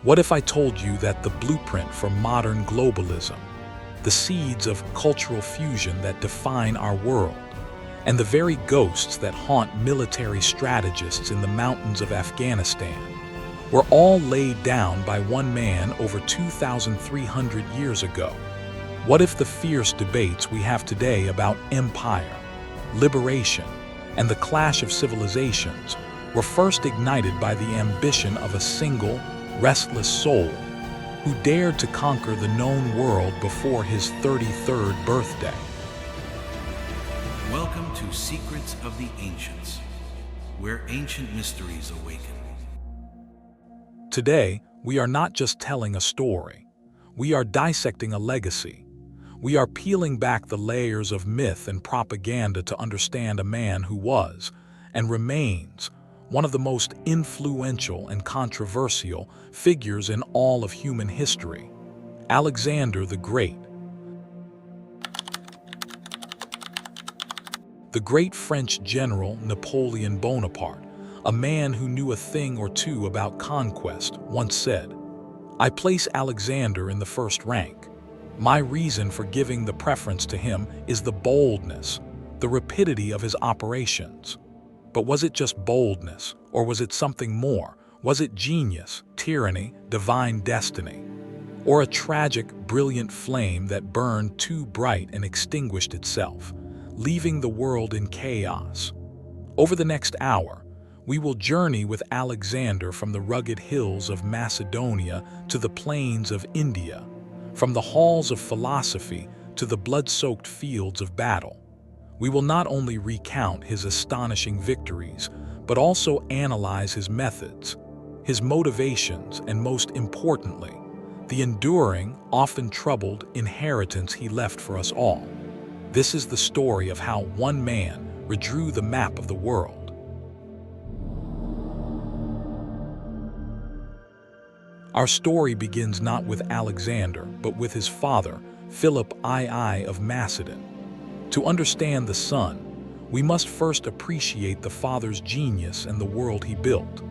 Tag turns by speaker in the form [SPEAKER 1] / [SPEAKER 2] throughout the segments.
[SPEAKER 1] What if I told you that the blueprint for modern globalism, the seeds of cultural fusion that define our world, and the very ghosts that haunt military strategists in the mountains of Afghanistan, were all laid down by one man over 2,300 years ago? What if the fierce debates we have today about empire, liberation, and the clash of civilizations were first ignited by the ambition of a single, restless soul who dared to conquer the known world before his 33rd birthday?
[SPEAKER 2] Welcome to Secrets of the Ancients, where ancient mysteries awaken.
[SPEAKER 1] Today, we are not just telling a story. We are dissecting a legacy. We are peeling back the layers of myth and propaganda to understand a man who was, and remains, one of the most influential and controversial figures in all of human history, Alexander the Great. The great French general Napoleon Bonaparte, a man who knew a thing or two about conquest, once said, "I place Alexander in the first rank. My reason for giving the preference to him is the boldness, the rapidity of his operations." But was it just boldness, or was it something more? Was it genius, tyranny, divine destiny? Or a tragic, brilliant flame that burned too bright and extinguished itself, leaving the world in chaos? Over the next hour, we will journey with Alexander from the rugged hills of Macedonia to the plains of India, from the halls of philosophy to the blood-soaked fields of battle. We will not only recount his astonishing victories, but also analyze his methods, his motivations, and most importantly, the enduring, often troubled inheritance he left for us all. This is the story of how one man redrew the map of the world. Our story begins not with Alexander, but with his father, Philip II of Macedon. To understand the son, we must first appreciate the father's genius and the world he built.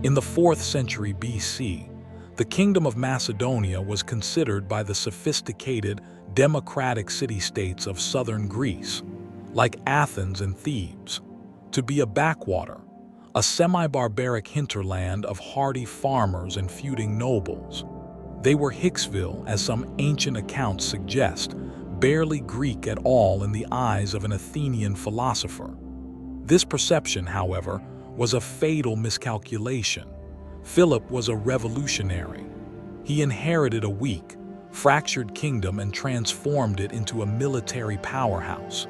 [SPEAKER 1] In the 4th century BC, the Kingdom of Macedonia was considered by the sophisticated, democratic city-states of southern Greece, like Athens and Thebes, to be a backwater, a semi-barbaric hinterland of hardy farmers and feuding nobles. They were Hicksville, as some ancient accounts suggest, barely Greek at all in the eyes of an Athenian philosopher. This perception, however, was a fatal miscalculation. Philip was a revolutionary. He inherited a weak, fractured kingdom and transformed it into a military powerhouse.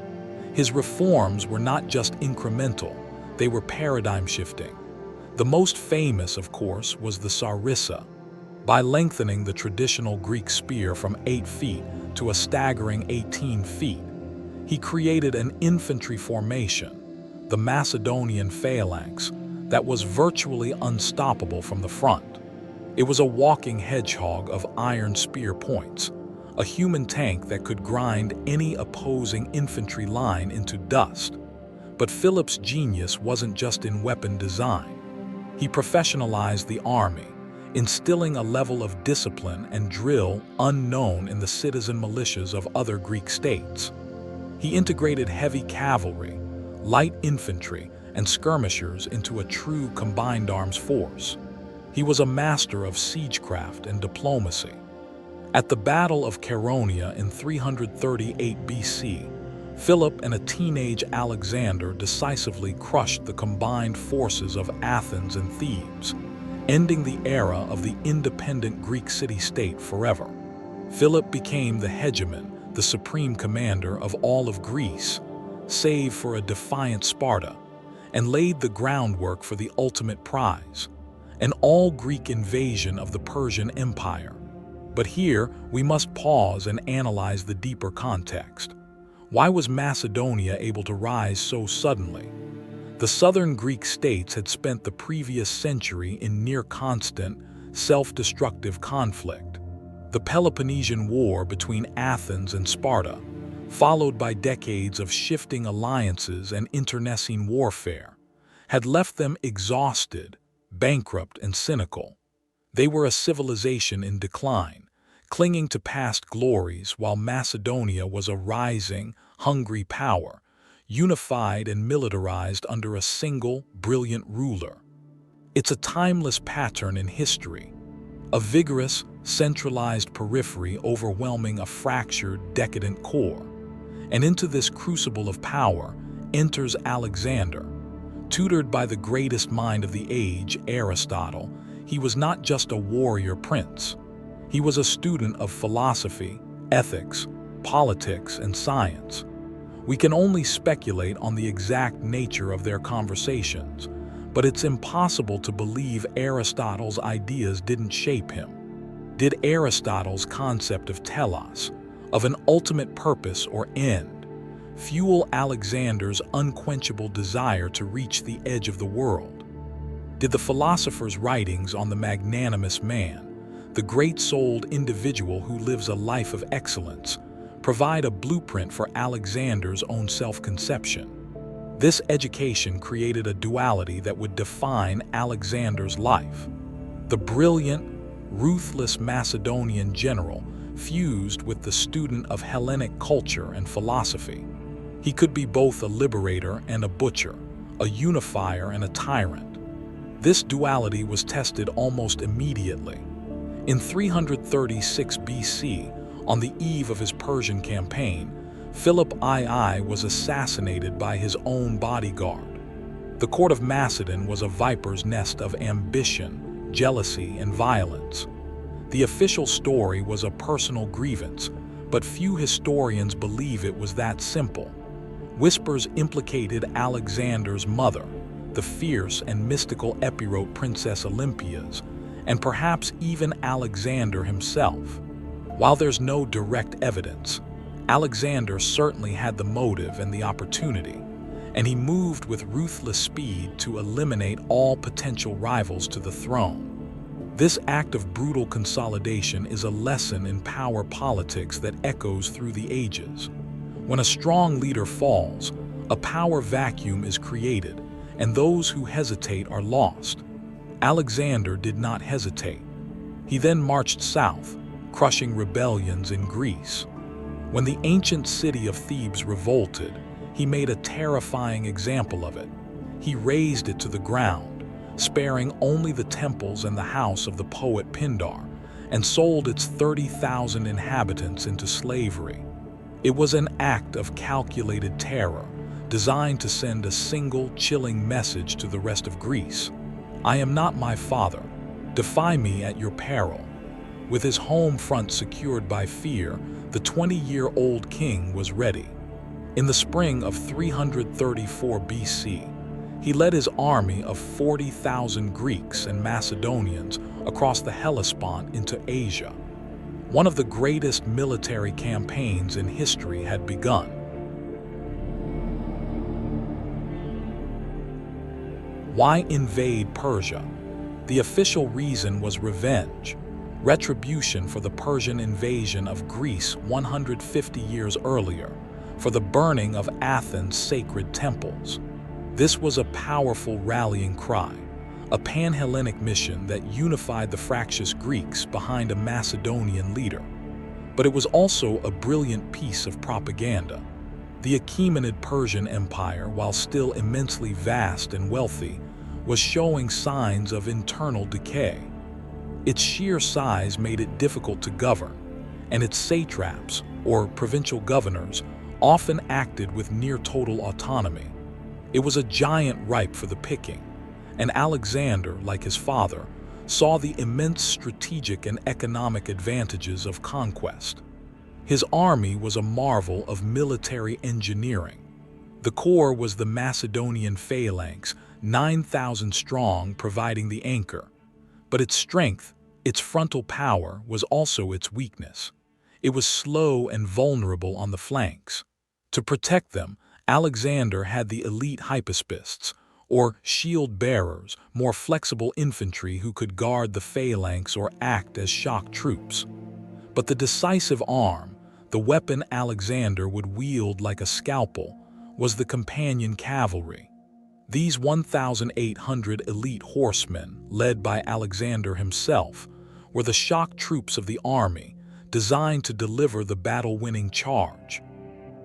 [SPEAKER 1] His reforms were not just incremental, they were paradigm-shifting. The most famous, of course, was the sarissa. By lengthening the traditional Greek spear from 8 feet to a staggering 18 feet, he created an infantry formation, the Macedonian phalanx, that was virtually unstoppable from the front. It was a walking hedgehog of iron spear points, a human tank that could grind any opposing infantry line into dust. But Philip's genius wasn't just in weapon design. He professionalized the army, instilling a level of discipline and drill unknown in the citizen militias of other Greek states. He integrated heavy cavalry, light infantry, and skirmishers into a true combined arms force. He was a master of siegecraft and diplomacy. At the Battle of Chaeronea in 338 BC, Philip and a teenage Alexander decisively crushed the combined forces of Athens and Thebes, ending the era of the independent Greek city-state forever. Philip became the hegemon, the supreme commander of all of Greece, save for a defiant Sparta, and laid the groundwork for the ultimate prize, an all-Greek invasion of the Persian Empire. But here, we must pause and analyze the deeper context. Why was Macedonia able to rise so suddenly? The southern Greek states had spent the previous century in near-constant, self-destructive conflict. The Peloponnesian War between Athens and Sparta, followed by decades of shifting alliances and internecine warfare, had left them exhausted, bankrupt, and cynical. They were a civilization in decline, clinging to past glories while Macedonia was a rising, hungry power, unified and militarized under a single, brilliant ruler. It's a timeless pattern in history, a vigorous, centralized periphery overwhelming a fractured, decadent core. And into this crucible of power enters Alexander. Tutored by the greatest mind of the age, Aristotle, he was not just a warrior prince. He was a student of philosophy, ethics, politics, and science. We can only speculate on the exact nature of their conversations, but it's impossible to believe Aristotle's ideas didn't shape him. Did Aristotle's concept of telos, of an ultimate purpose or end, fuel Alexander's unquenchable desire to reach the edge of the world? Did the philosopher's writings on the magnanimous man, the great-souled individual who lives a life of excellence, provide a blueprint for Alexander's own self-conception? This education created a duality that would define Alexander's life. The brilliant, ruthless Macedonian general fused with the student of Hellenic culture and philosophy. He could be both a liberator and a butcher, a unifier and a tyrant. This duality was tested almost immediately. In 336 BC, on the eve of his Persian campaign, Philip II was assassinated by his own bodyguard. The court of Macedon was a viper's nest of ambition, jealousy, and violence. The official story was a personal grievance, but few historians believe it was that simple. Whispers implicated Alexander's mother, the fierce and mystical Epirote Princess Olympias, and perhaps even Alexander himself. While there's no direct evidence, Alexander certainly had the motive and the opportunity, and he moved with ruthless speed to eliminate all potential rivals to the throne. This act of brutal consolidation is a lesson in power politics that echoes through the ages. When a strong leader falls, a power vacuum is created, and those who hesitate are lost. Alexander did not hesitate. He then marched south, crushing rebellions in Greece. When the ancient city of Thebes revolted, he made a terrifying example of it. He razed it to the ground, sparing only the temples and the house of the poet Pindar, and sold its 30,000 inhabitants into slavery. It was an act of calculated terror, designed to send a single chilling message to the rest of Greece. I am not my father. Defy me at your peril. With his home front secured by fear, the 20-year-old king was ready. In the spring of 334 BC, he led his army of 40,000 Greeks and Macedonians across the Hellespont into Asia. One of the greatest military campaigns in history had begun. Why invade Persia? The official reason was revenge, retribution for the Persian invasion of Greece 150 years earlier, for the burning of Athens' sacred temples. This was a powerful rallying cry, a pan-Hellenic mission that unified the fractious Greeks behind a Macedonian leader. But it was also a brilliant piece of propaganda. The Achaemenid Persian Empire, while still immensely vast and wealthy, was showing signs of internal decay. Its sheer size made it difficult to govern, and its satraps, or provincial governors, often acted with near-total autonomy. It was a giant ripe for the picking, and Alexander, like his father, saw the immense strategic and economic advantages of conquest. His army was a marvel of military engineering. The core was the Macedonian phalanx, 9,000 strong, providing the anchor. But its strength, its frontal power, was also its weakness. It was slow and vulnerable on the flanks. To protect them, Alexander had the elite hypaspists, or shield-bearers, more flexible infantry who could guard the phalanx or act as shock troops. But the decisive arm, the weapon Alexander would wield like a scalpel, was the companion cavalry. These 1,800 elite horsemen, led by Alexander himself, were the shock troops of the army, designed to deliver the battle-winning charge.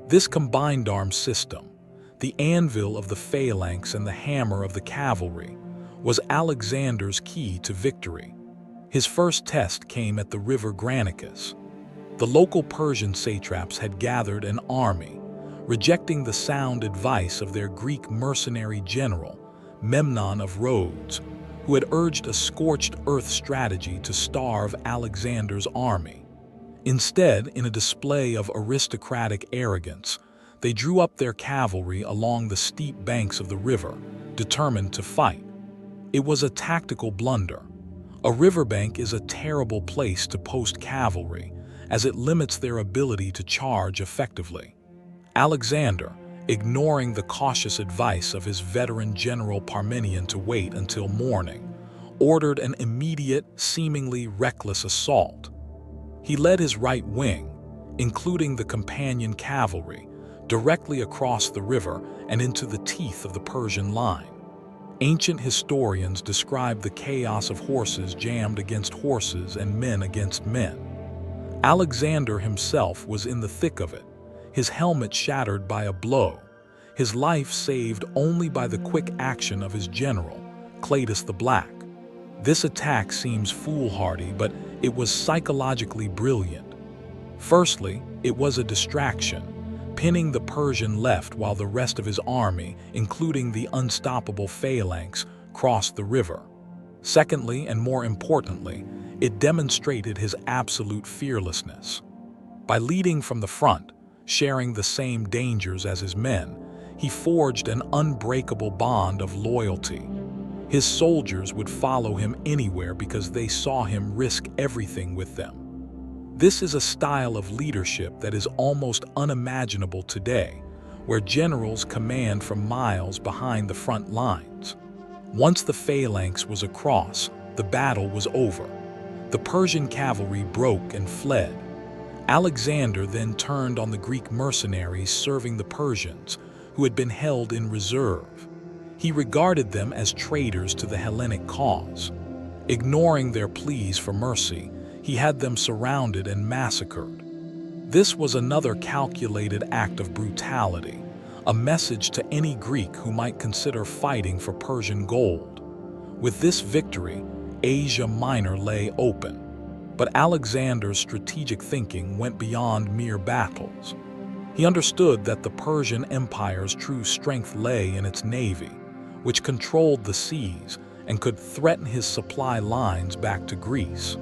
[SPEAKER 1] This combined arms system, the anvil of the phalanx and the hammer of the cavalry, was Alexander's key to victory. His first test came at the river Granicus. The local Persian satraps had gathered an army, rejecting the sound advice of their Greek mercenary general, Memnon of Rhodes, who had urged a scorched earth strategy to starve Alexander's army. Instead, in a display of aristocratic arrogance, they drew up their cavalry along the steep banks of the river, determined to fight. It was a tactical blunder. A riverbank is a terrible place to post cavalry, as it limits their ability to charge effectively. Alexander, ignoring the cautious advice of his veteran general Parmenion to wait until morning, ordered an immediate, seemingly reckless assault. He led his right wing, including the companion cavalry, directly across the river and into the teeth of the Persian line. Ancient historians describe the chaos of horses jammed against horses and men against men. Alexander himself was in the thick of it, his helmet shattered by a blow, his life saved only by the quick action of his general, Cletus the Black. This attack seems foolhardy, but it was psychologically brilliant. Firstly, it was a distraction, pinning the Persian left while the rest of his army, including the unstoppable phalanx, crossed the river. Secondly, and more importantly, it demonstrated his absolute fearlessness. By leading from the front, sharing the same dangers as his men, he forged an unbreakable bond of loyalty. His soldiers would follow him anywhere because they saw him risk everything with them. This is a style of leadership that is almost unimaginable today, where generals command from miles behind the front lines. Once the phalanx was across, the battle was over. The Persian cavalry broke and fled. Alexander then turned on the Greek mercenaries serving the Persians, who had been held in reserve. He regarded them as traitors to the Hellenic cause. Ignoring their pleas for mercy, he had them surrounded and massacred. This was another calculated act of brutality, a message to any Greek who might consider fighting for Persian gold. With this victory, Asia Minor lay open. But Alexander's strategic thinking went beyond mere battles. He understood that the Persian Empire's true strength lay in its navy, which controlled the seas and could threaten his supply lines back to Greece.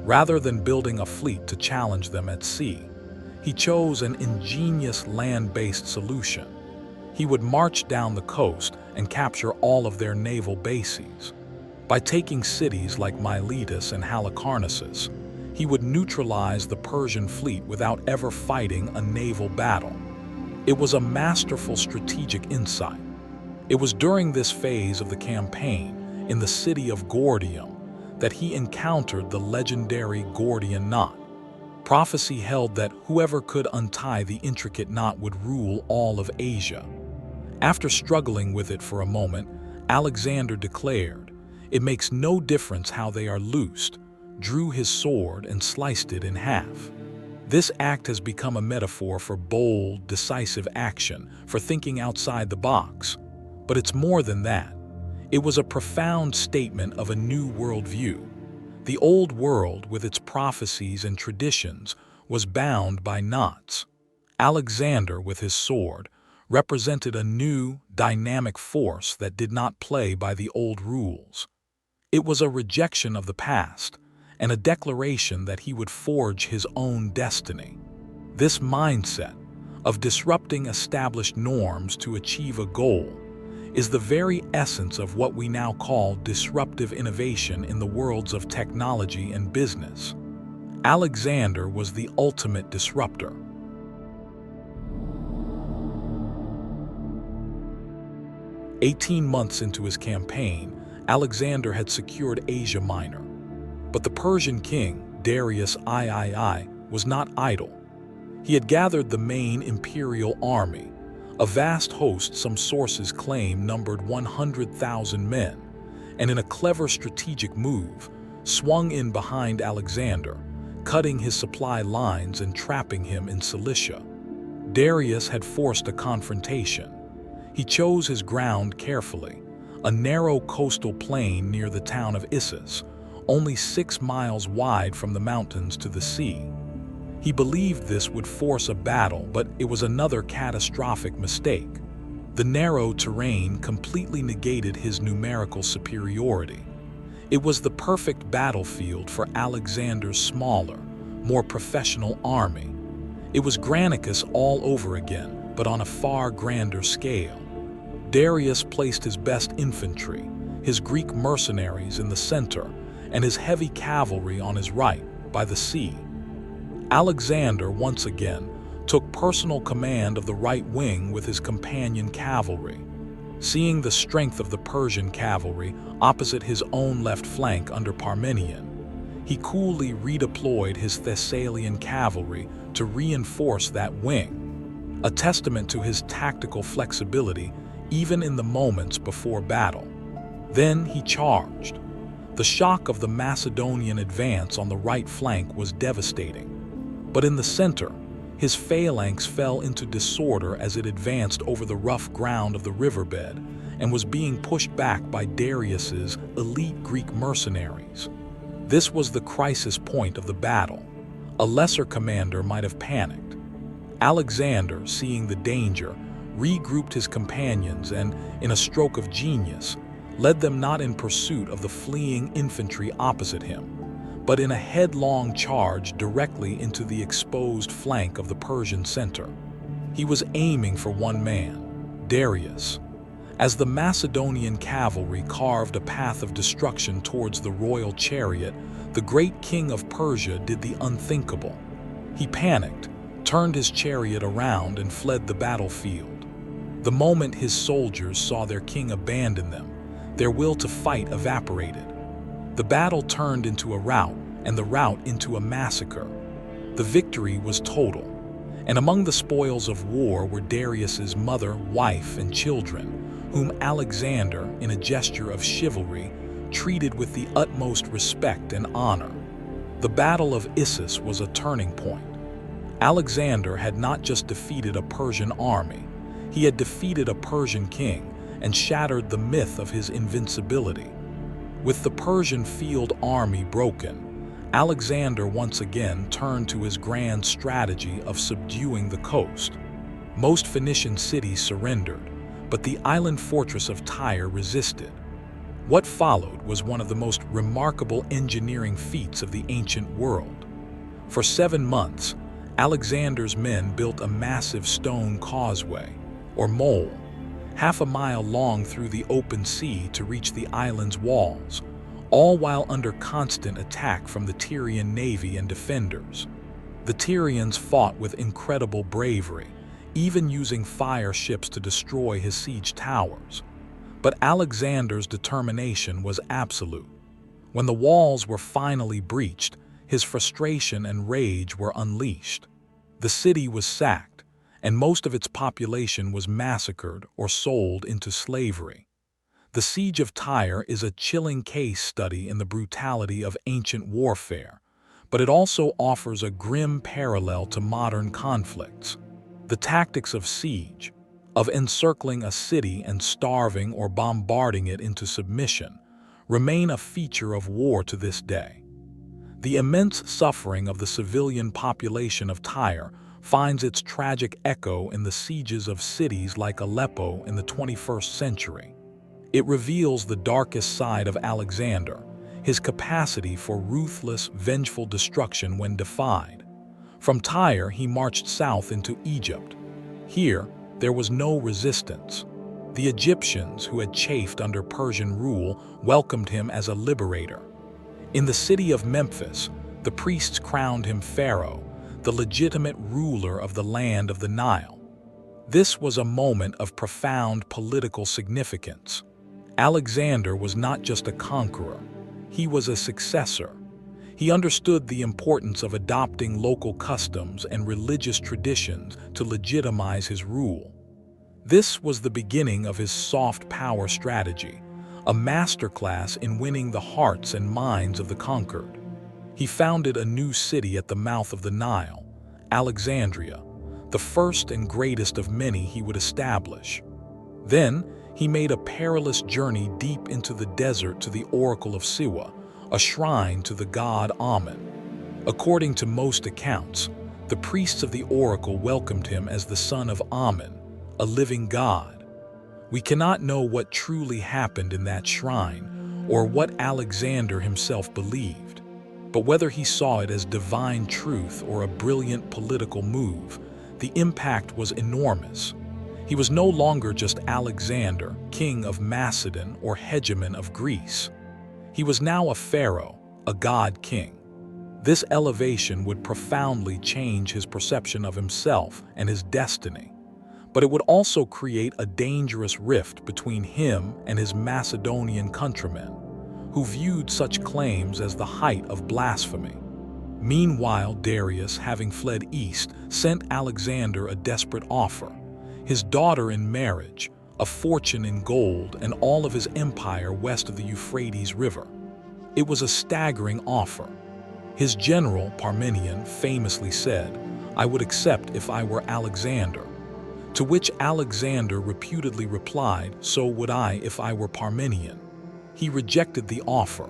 [SPEAKER 1] Rather than building a fleet to challenge them at sea, he chose an ingenious land-based solution. He would march down the coast and capture all of their naval bases. By taking cities like Miletus and Halicarnassus, he would neutralize the Persian fleet without ever fighting a naval battle. It was a masterful strategic insight. It was during this phase of the campaign, in the city of Gordium, that he encountered the legendary Gordian Knot. Prophecy held that whoever could untie the intricate knot would rule all of Asia. After struggling with it for a moment, Alexander declared, "It makes no difference how they are loosed," drew his sword and sliced it in half. This act has become a metaphor for bold, decisive action, for thinking outside the box. But it's more than that. It was a profound statement of a new worldview. The old world, with its prophecies and traditions, was bound by knots. Alexander, with his sword, represented a new, dynamic force that did not play by the old rules. It was a rejection of the past, and a declaration that he would forge his own destiny. This mindset, of disrupting established norms to achieve a goal, is the very essence of what we now call disruptive innovation in the worlds of technology and business. Alexander was the ultimate disruptor. "18 months into his campaign, Alexander had secured Asia Minor. But the Persian king, Darius III, was not idle. He had gathered the main imperial army, A vast host, some sources claim, numbered 100,000 men, and in a clever strategic move, swung in behind Alexander, cutting his supply lines and trapping him in Cilicia. Darius had forced a confrontation. He chose his ground carefully, a narrow coastal plain near the town of Issus, only 6 miles wide from the mountains to the sea. He believed this would force a battle, but it was another catastrophic mistake. The narrow terrain completely negated his numerical superiority. It was the perfect battlefield for Alexander's smaller, more professional army. It was Granicus all over again, but on a far grander scale. Darius placed his best infantry, his Greek mercenaries in the center, and his heavy cavalry on his right, by the sea. Alexander, once again, took personal command of the right wing with his companion cavalry. Seeing the strength of the Persian cavalry opposite his own left flank under Parmenion, he coolly redeployed his Thessalian cavalry to reinforce that wing, a testament to his tactical flexibility even in the moments before battle. Then he charged. The shock of the Macedonian advance on the right flank was devastating. But in the center, his phalanx fell into disorder as it advanced over the rough ground of the riverbed and was being pushed back by Darius's elite Greek mercenaries. This was the crisis point of the battle. A lesser commander might have panicked. Alexander, seeing the danger, regrouped his companions and, in a stroke of genius, led them not in pursuit of the fleeing infantry opposite him, but in a headlong charge directly into the exposed flank of the Persian center. He was aiming for one man, Darius. As the Macedonian cavalry carved a path of destruction towards the royal chariot, the great king of Persia did the unthinkable. He panicked, turned his chariot around, and fled the battlefield. The moment his soldiers saw their king abandon them, their will to fight evaporated. The battle turned into a rout, and the rout into a massacre. The victory was total, and among the spoils of war were Darius's mother, wife, and children, whom Alexander, in a gesture of chivalry, treated with the utmost respect and honor. The Battle of Issus was a turning point. Alexander had not just defeated a Persian army, he had defeated a Persian king and shattered the myth of his invincibility. With the Persian field army broken, Alexander once again turned to his grand strategy of subduing the coast. Most Phoenician cities surrendered, but the island fortress of Tyre resisted. What followed was one of the most remarkable engineering feats of the ancient world. For 7 months, Alexander's men built a massive stone causeway, or mole, half a mile long through the open sea to reach the island's walls, all while under constant attack from the Tyrian navy and defenders. The Tyrians fought with incredible bravery, even using fire ships to destroy his siege towers. But Alexander's determination was absolute. When the walls were finally breached, his frustration and rage were unleashed. The city was sacked, and most of its population was massacred or sold into slavery. The Siege of Tyre is a chilling case study in the brutality of ancient warfare, but it also offers a grim parallel to modern conflicts. The tactics of siege, of encircling a city and starving or bombarding it into submission, remain a feature of war to this day. The immense suffering of the civilian population of Tyre finds its tragic echo in the sieges of cities like Aleppo in the 21st century. It reveals the darkest side of Alexander, his capacity for ruthless, vengeful destruction when defied. From Tyre, he marched south into Egypt. Here, there was no resistance. The Egyptians, who had chafed under Persian rule, welcomed him as a liberator. In the city of Memphis, the priests crowned him pharaoh, the legitimate ruler of the land of the Nile. This was a moment of profound political significance. Alexander was not just a conqueror, he was a successor. He understood the importance of adopting local customs and religious traditions to legitimize his rule. This was the beginning of his soft power strategy, a masterclass in winning the hearts and minds of the conquered. He founded a new city at the mouth of the Nile, Alexandria, the first and greatest of many he would establish. Then, he made a perilous journey deep into the desert to the Oracle of Siwa, a shrine to the god Amun. According to most accounts, the priests of the oracle welcomed him as the son of Amun, a living god. We cannot know what truly happened in that shrine or what Alexander himself believed, but whether he saw it as divine truth or a brilliant political move, the impact was enormous. He was no longer just Alexander, king of Macedon or hegemon of Greece. He was now a pharaoh, a god-king. This elevation would profoundly change his perception of himself and his destiny, but it would also create a dangerous rift between him and his Macedonian countrymen, who viewed such claims as the height of blasphemy. Meanwhile, Darius, having fled east, sent Alexander a desperate offer: his daughter in marriage, a fortune in gold, and all of his empire west of the Euphrates River. It was a staggering offer. His general, Parmenion, famously said, "I would accept if I were Alexander." To which Alexander reputedly replied, "So would I if I were Parmenion." He rejected the offer.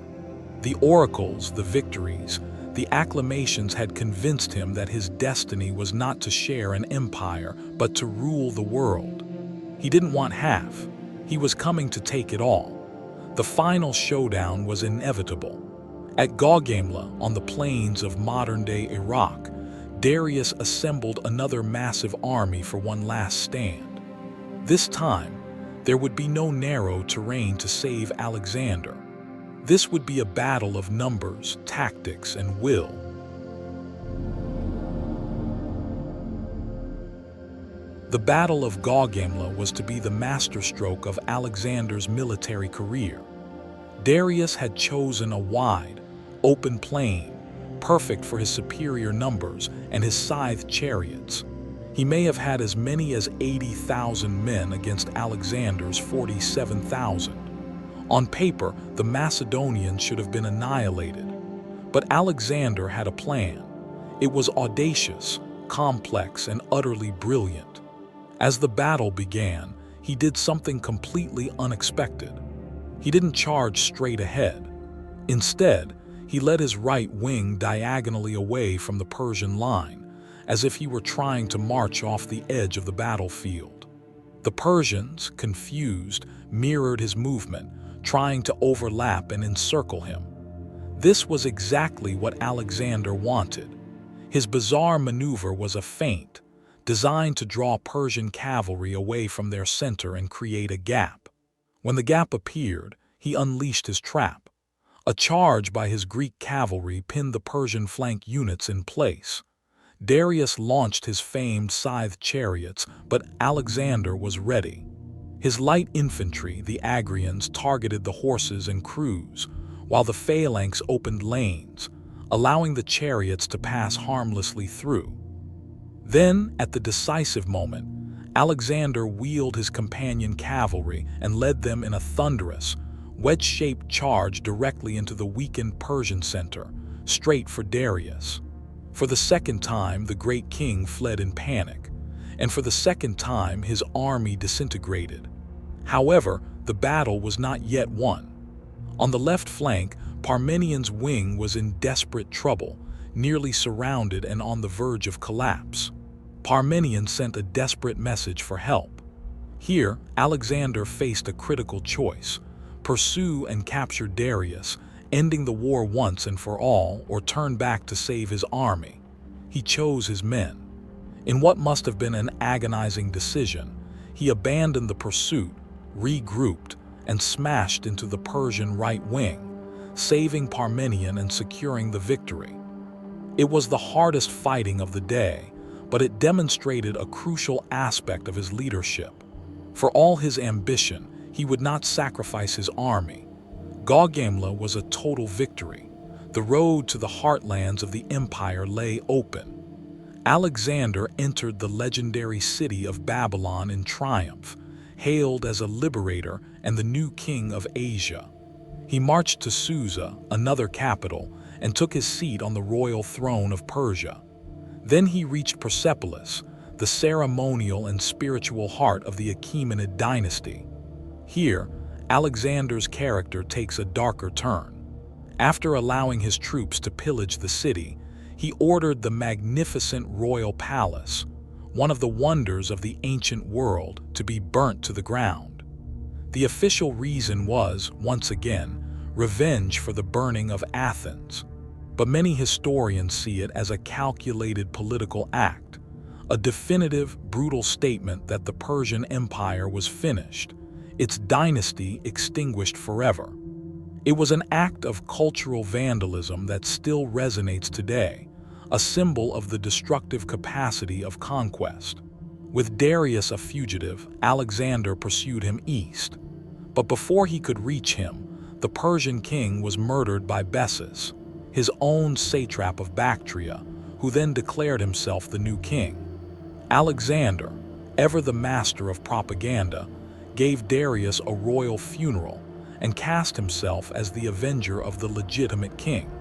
[SPEAKER 1] The oracles, the victories, the acclamations had convinced him that his destiny was not to share an empire, but to rule the world. He didn't want half. He was coming to take it all. The final showdown was inevitable. At Gaugamela, on the plains of modern-day Iraq, Darius assembled another massive army for one last stand. This time, there would be no narrow terrain to save Alexander. This would be a battle of numbers, tactics, and will. The Battle of Gaugamela was to be the masterstroke of Alexander's military career. Darius had chosen a wide, open plain, perfect for his superior numbers and his scythed chariots. He may have had as many as 80,000 men against Alexander's 47,000. On paper, the Macedonians should have been annihilated. But Alexander had a plan. It was audacious, complex, and utterly brilliant. As the battle began, he did something completely unexpected. He didn't charge straight ahead. Instead, he led his right wing diagonally away from the Persian line, as if he were trying to march off the edge of the battlefield. The Persians, confused, mirrored his movement, trying to overlap and encircle him. This was exactly what Alexander wanted. His bizarre maneuver was a feint, designed to draw Persian cavalry away from their center and create a gap. When the gap appeared, he unleashed his trap. A charge by his Greek cavalry pinned the Persian flank units in place. Darius launched his famed scythed chariots, but Alexander was ready. His light infantry, the Agrians, targeted the horses and crews, while the phalanx opened lanes, allowing the chariots to pass harmlessly through. Then, at the decisive moment, Alexander wheeled his companion cavalry and led them in a thunderous, wedge-shaped charge directly into the weakened Persian center, straight for Darius. For the second time, the great king fled in panic, and for the second time, his army disintegrated. However, the battle was not yet won. On the left flank, Parmenion's wing was in desperate trouble, nearly surrounded and on the verge of collapse. Parmenion sent a desperate message for help. Here, Alexander faced a critical choice: pursue and capture Darius, ending the war once and for all, or turn back to save his army. He chose his men. In what must have been an agonizing decision, he abandoned the pursuit, regrouped, and smashed into the Persian right wing, saving Parmenion and securing the victory. It was the hardest fighting of the day, but it demonstrated a crucial aspect of his leadership. For all his ambition, he would not sacrifice his army. Gaugamela was a total victory. The road to the heartlands of the empire lay open. Alexander entered the legendary city of Babylon in triumph, hailed as a liberator and the new king of Asia. He marched to Susa, another capital, and took his seat on the royal throne of Persia. Then he reached Persepolis, the ceremonial and spiritual heart of the Achaemenid dynasty. Here, Alexander's character takes a darker turn. After allowing his troops to pillage the city, he ordered the magnificent royal palace, one of the wonders of the ancient world, to be burnt to the ground. The official reason was, once again, revenge for the burning of Athens. But many historians see it as a calculated political act, a definitive, brutal statement that the Persian Empire was finished, its dynasty extinguished forever. It was an act of cultural vandalism that still resonates today, a symbol of the destructive capacity of conquest. With Darius a fugitive, Alexander pursued him east. But before he could reach him, the Persian king was murdered by Bessus, his own satrap of Bactria, who then declared himself the new king. Alexander, ever the master of propaganda, gave Darius a royal funeral and cast himself as the avenger of the legitimate king.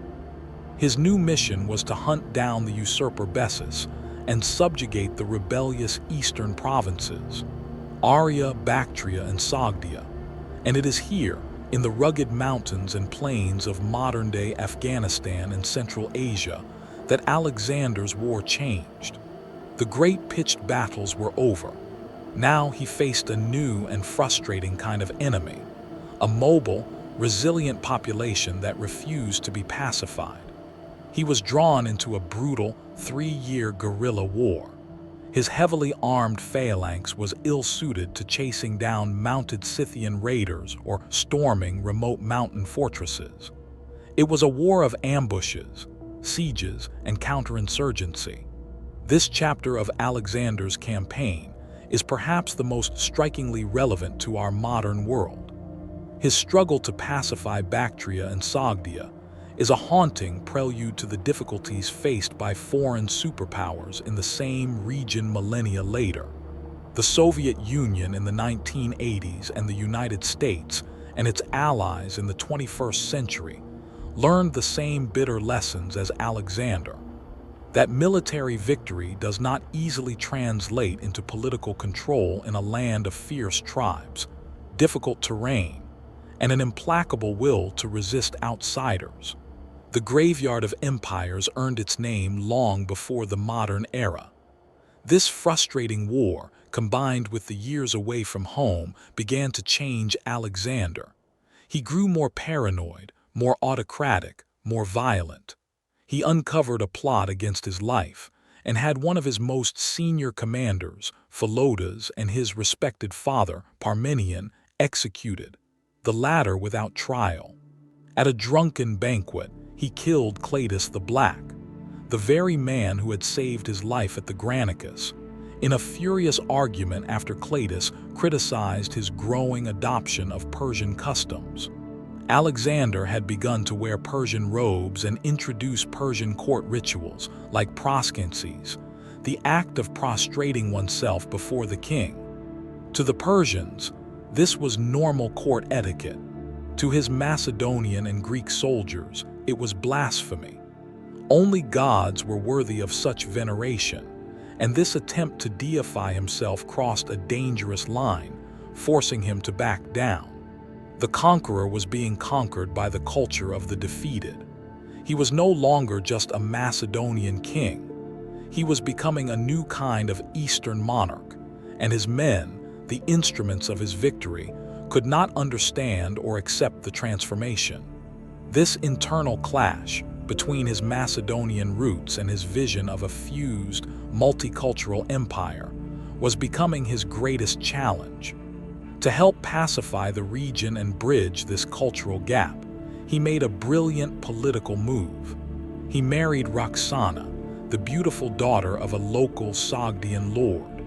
[SPEAKER 1] His new mission was to hunt down the usurper Bessus and subjugate the rebellious eastern provinces, Aria, Bactria, and Sogdia. And it is here, in the rugged mountains and plains of modern-day Afghanistan and Central Asia, that Alexander's war changed. The great pitched battles were over. Now he faced a new and frustrating kind of enemy, a mobile, resilient population that refused to be pacified. He was drawn into a brutal, 3-year guerrilla war. His heavily armed phalanx was ill-suited to chasing down mounted Scythian raiders or storming remote mountain fortresses. It was a war of ambushes, sieges, and counterinsurgency. This chapter of Alexander's campaign is perhaps the most strikingly relevant to our modern world. His struggle to pacify Bactria and Sogdia is a haunting prelude to the difficulties faced by foreign superpowers in the same region millennia later. The Soviet Union in the 1980s and the United States and its allies in the 21st century learned the same bitter lessons as Alexander. That military victory does not easily translate into political control in a land of fierce tribes, difficult terrain, and an implacable will to resist outsiders. The graveyard of empires earned its name long before the modern era. This frustrating war, combined with the years away from home, began to change Alexander. He grew more paranoid, more autocratic, more violent. He uncovered a plot against his life and had one of his most senior commanders, Philotas, and his respected father, Parmenion, executed, the latter without trial. At a drunken banquet, he killed Claudius the Black, the very man who had saved his life at the Granicus, in a furious argument after Claudius criticized his growing adoption of Persian customs. Alexander had begun to wear Persian robes and introduce Persian court rituals like proskenses, the act of prostrating oneself before the king. To the Persians, this was normal court etiquette. To his Macedonian and Greek soldiers, it was blasphemy. Only gods were worthy of such veneration, and this attempt to deify himself crossed a dangerous line, forcing him to back down. The conqueror was being conquered by the culture of the defeated. He was no longer just a Macedonian king. He was becoming a new kind of Eastern monarch, and his men, the instruments of his victory, could not understand or accept the transformation. This internal clash between his Macedonian roots and his vision of a fused, multicultural empire was becoming his greatest challenge. To help pacify the region and bridge this cultural gap, he made a brilliant political move. He married Roxana, the beautiful daughter of a local Sogdian lord.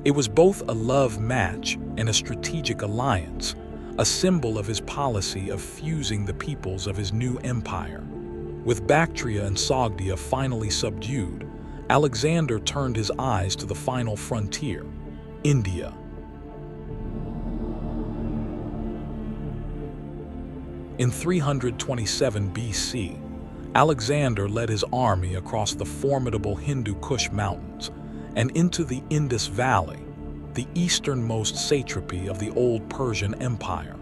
[SPEAKER 1] It was both a love match and a strategic alliance, a symbol of his policy of fusing the peoples of his new empire. With Bactria and Sogdia finally subdued, Alexander turned his eyes to the final frontier, India. In 327 BC, Alexander led his army across the formidable Hindu Kush Mountains and into the Indus Valley, the easternmost satrapy of the old Persian Empire.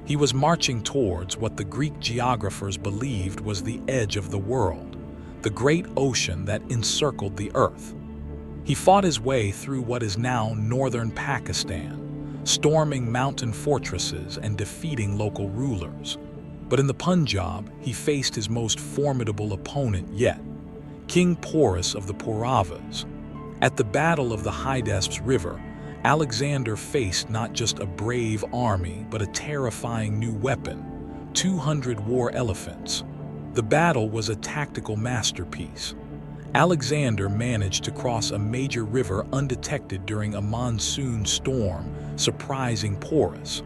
[SPEAKER 1] He was marching towards what the Greek geographers believed was the edge of the world, the great ocean that encircled the earth. He fought his way through what is now northern Pakistan, storming mountain fortresses and defeating local rulers. But in the Punjab, he faced his most formidable opponent yet, King Porus of the Pauravas. At the Battle of the Hydesps River, Alexander faced not just a brave army, but a terrifying new weapon, 200 war elephants. The battle was a tactical masterpiece. Alexander managed to cross a major river undetected during a monsoon storm, surprising Porus.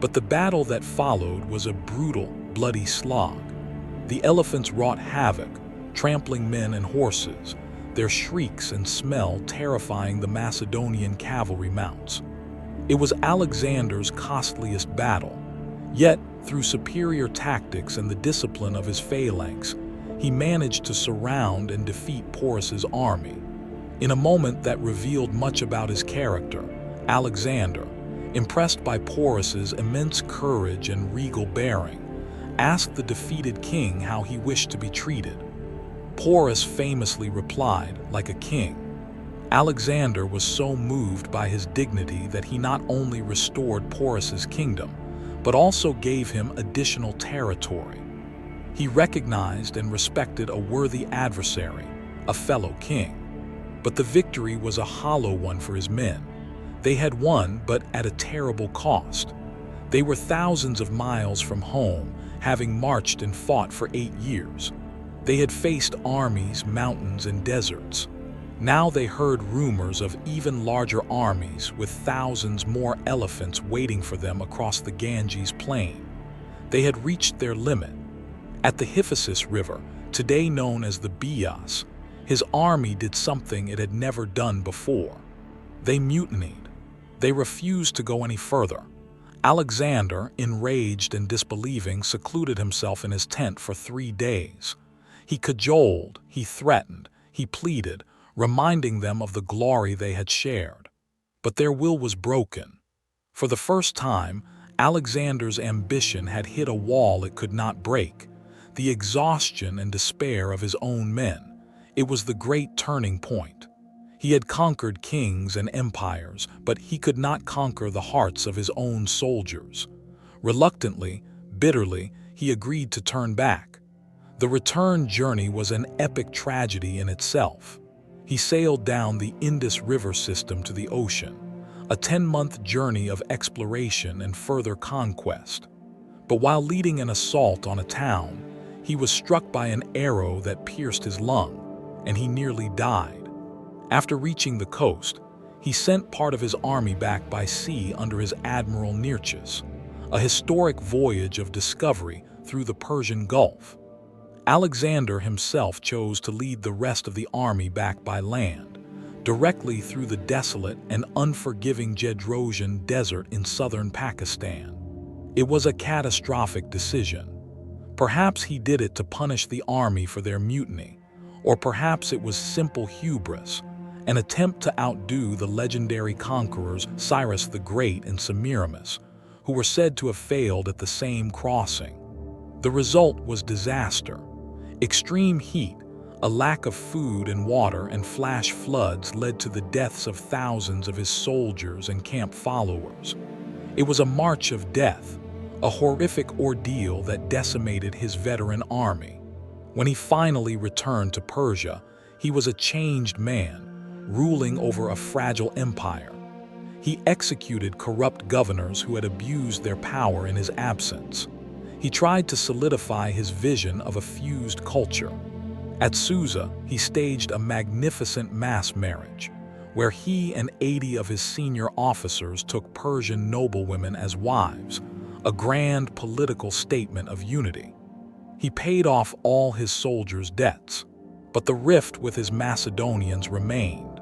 [SPEAKER 1] But the battle that followed was a brutal, bloody slog. The elephants wrought havoc, trampling men and horses, their shrieks and smell terrifying the Macedonian cavalry mounts. It was Alexander's costliest battle, yet through superior tactics and the discipline of his phalanx, he managed to surround and defeat Porus's army. In a moment that revealed much about his character, Alexander, impressed by Porus's immense courage and regal bearing, asked the defeated king how he wished to be treated. Porus famously replied, like a king. Alexander was so moved by his dignity that he not only restored Porus's kingdom, but also gave him additional territory. He recognized and respected a worthy adversary, a fellow king. But the victory was a hollow one for his men. They had won, but at a terrible cost. They were thousands of miles from home, having marched and fought for 8 years. They had faced armies, mountains, and deserts. Now they heard rumors of even larger armies with thousands more elephants waiting for them across the Ganges plain. They had reached their limit. At the Hyphasis River, today known as the Bias, his army did something it had never done before. They mutinied. They refused to go any further. Alexander, enraged and disbelieving, secluded himself in his tent for 3 days. He cajoled, he threatened, he pleaded, reminding them of the glory they had shared. But their will was broken. For the first time, Alexander's ambition had hit a wall it could not break. The exhaustion and despair of his own men. It was the great turning point. He had conquered kings and empires, but he could not conquer the hearts of his own soldiers. Reluctantly, bitterly, he agreed to turn back. The return journey was an epic tragedy in itself. He sailed down the Indus River system to the ocean, a 10-month journey of exploration and further conquest. But while leading an assault on a town, he was struck by an arrow that pierced his lung, and he nearly died. After reaching the coast, he sent part of his army back by sea under his Admiral Nearchus, a historic voyage of discovery through the Persian Gulf. Alexander himself chose to lead the rest of the army back by land, directly through the desolate and unforgiving Jedrosian Desert in southern Pakistan. It was a catastrophic decision. Perhaps he did it to punish the army for their mutiny, or perhaps it was simple hubris, an attempt to outdo the legendary conquerors Cyrus the Great and Semiramis, who were said to have failed at the same crossing. The result was disaster. Extreme heat, a lack of food and water, and flash floods led to the deaths of thousands of his soldiers and camp followers. It was a march of death, a horrific ordeal that decimated his veteran army. When he finally returned to Persia, he was a changed man, ruling over a fragile empire. He executed corrupt governors who had abused their power in his absence. He tried to solidify his vision of a fused culture. At Susa, he staged a magnificent mass marriage, where he and 80 of his senior officers took Persian noblewomen as wives, a grand political statement of unity. He paid off all his soldiers' debts. But the rift with his Macedonians remained.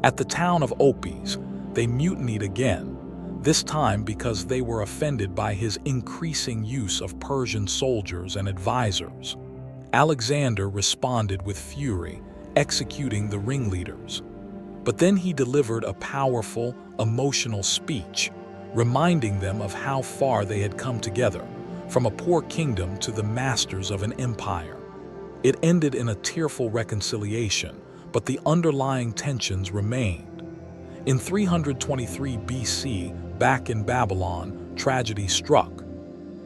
[SPEAKER 1] At the town of Opis, they mutinied again, this time because they were offended by his increasing use of Persian soldiers and advisors. Alexander responded with fury, executing the ringleaders. But then he delivered a powerful, emotional speech, reminding them of how far they had come together, from a poor kingdom to the masters of an empire. It ended in a tearful reconciliation, but the underlying tensions remained. In 323 BC, back in Babylon, tragedy struck.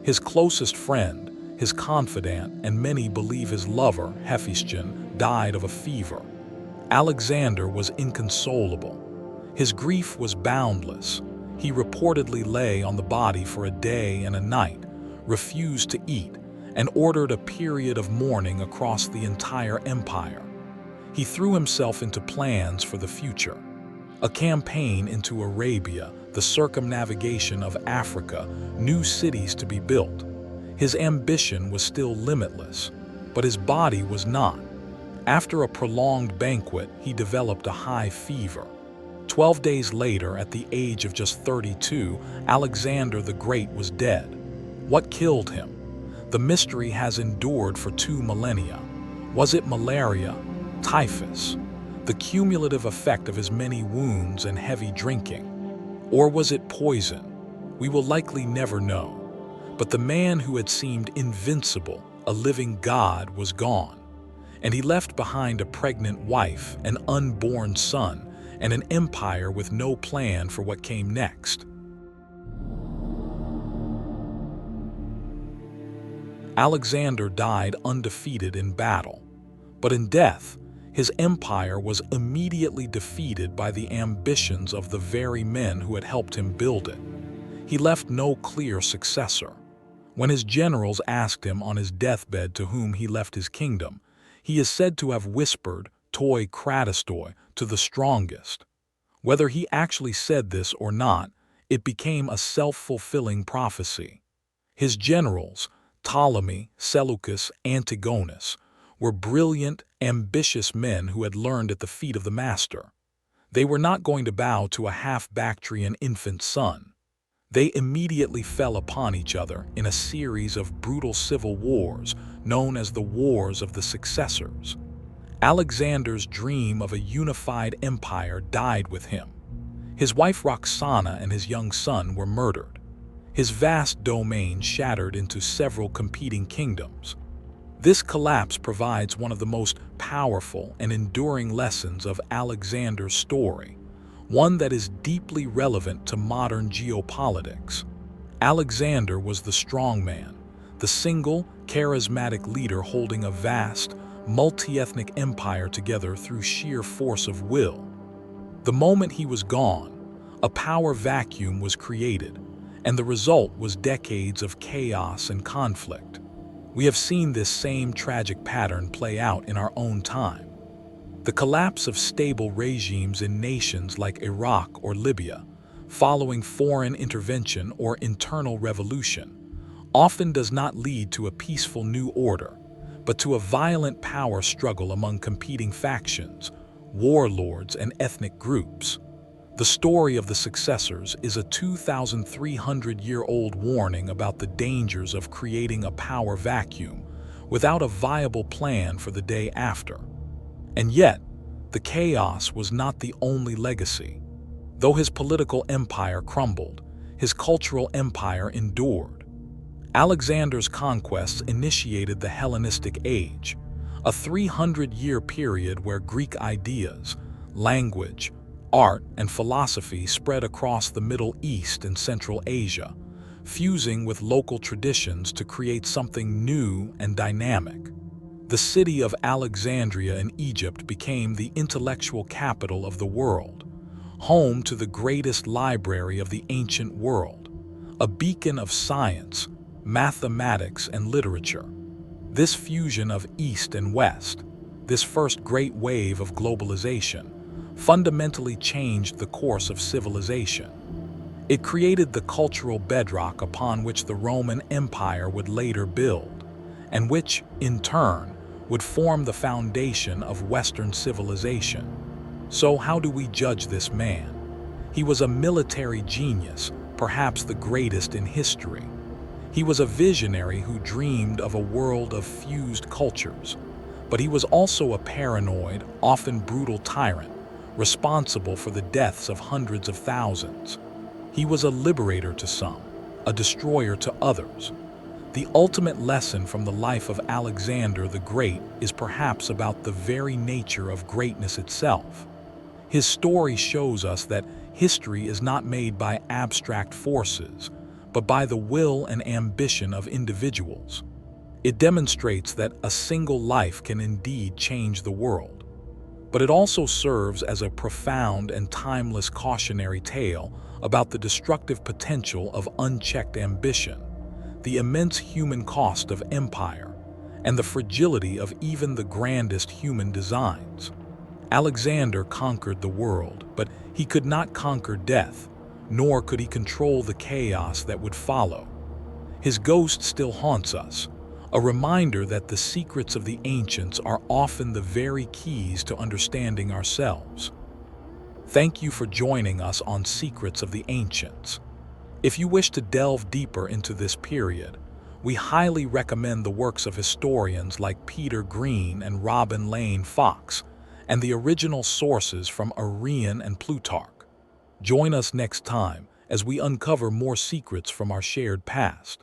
[SPEAKER 1] His closest friend, his confidant, and many believe his lover, Hephaestion, died of a fever. Alexander was inconsolable. His grief was boundless. He reportedly lay on the body for a day and a night, refused to eat, and ordered a period of mourning across the entire empire. He threw himself into plans for the future. A campaign into Arabia, the circumnavigation of Africa, new cities to be built. His ambition was still limitless, but his body was not. After a prolonged banquet, he developed a high fever. 12 days later, at the age of just 32, Alexander the Great was dead. What killed him? The mystery has endured for 2 millennia. Was it malaria, typhus, the cumulative effect of his many wounds and heavy drinking? Or was it poison? We will likely never know. But the man who had seemed invincible, a living god, was gone. And he left behind a pregnant wife, an unborn son, and an empire with no plan for what came next. Alexander died undefeated in battle, but in death, his empire was immediately defeated by the ambitions of the very men who had helped him build it. He left no clear successor. When his generals asked him on his deathbed to whom he left his kingdom, he is said to have whispered, "Toi kratistoi," to the strongest. Whether he actually said this or not, it became a self-fulfilling prophecy. His generals, Ptolemy, Seleucus, Antigonus, were brilliant, ambitious men who had learned at the feet of the master. They were not going to bow to a half-Bactrian infant son. They immediately fell upon each other in a series of brutal civil wars known as the Wars of the Successors. Alexander's dream of a unified empire died with him. His wife Roxana and his young son were murdered. His vast domain shattered into several competing kingdoms. This collapse provides one of the most powerful and enduring lessons of Alexander's story, one that is deeply relevant to modern geopolitics. Alexander was the strongman, the single, charismatic leader holding a vast, multi-ethnic empire together through sheer force of will. The moment he was gone, a power vacuum was created, and the result was decades of chaos and conflict. We have seen this same tragic pattern play out in our own time. The collapse of stable regimes in nations like Iraq or Libya, following foreign intervention or internal revolution, often does not lead to a peaceful new order, but to a violent power struggle among competing factions, warlords, and ethnic groups. The story of the successors is a 2,300-year-old warning about the dangers of creating a power vacuum without a viable plan for the day after. And yet, the chaos was not the only legacy. Though his political empire crumbled, his cultural empire endured. Alexander's conquests initiated the Hellenistic Age, a 300-year period where Greek ideas, language, art, and philosophy spread across the Middle East and Central Asia, fusing with local traditions to create something new and dynamic. The city of Alexandria in Egypt became the intellectual capital of the world, home to the greatest library of the ancient world, a beacon of science, mathematics, and literature. This fusion of East and West, this first great wave of globalization, fundamentally changed the course of civilization. It created the cultural bedrock upon which the Roman Empire would later build, and which, in turn, would form the foundation of Western civilization. So how do we judge this man? He was a military genius, perhaps the greatest in history. He was a visionary who dreamed of a world of fused cultures, but he was also a paranoid, often brutal tyrant, responsible for the deaths of hundreds of thousands. He was a liberator to some, a destroyer to others. The ultimate lesson from the life of Alexander the Great is perhaps about the very nature of greatness itself. His story shows us that history is not made by abstract forces, but by the will and ambition of individuals. It demonstrates that a single life can indeed change the world. But it also serves as a profound and timeless cautionary tale about the destructive potential of unchecked ambition, the immense human cost of empire, and the fragility of even the grandest human designs. Alexander conquered the world, but he could not conquer death, nor could he control the chaos that would follow. His ghost still haunts us, a reminder that the secrets of the ancients are often the very keys to understanding ourselves. Thank you for joining us on Secrets of the Ancients. If you wish to delve deeper into this period, we highly recommend the works of historians like Peter Green and Robin Lane Fox, and the original sources from Arrian and Plutarch. Join us next time as we uncover more secrets from our shared past.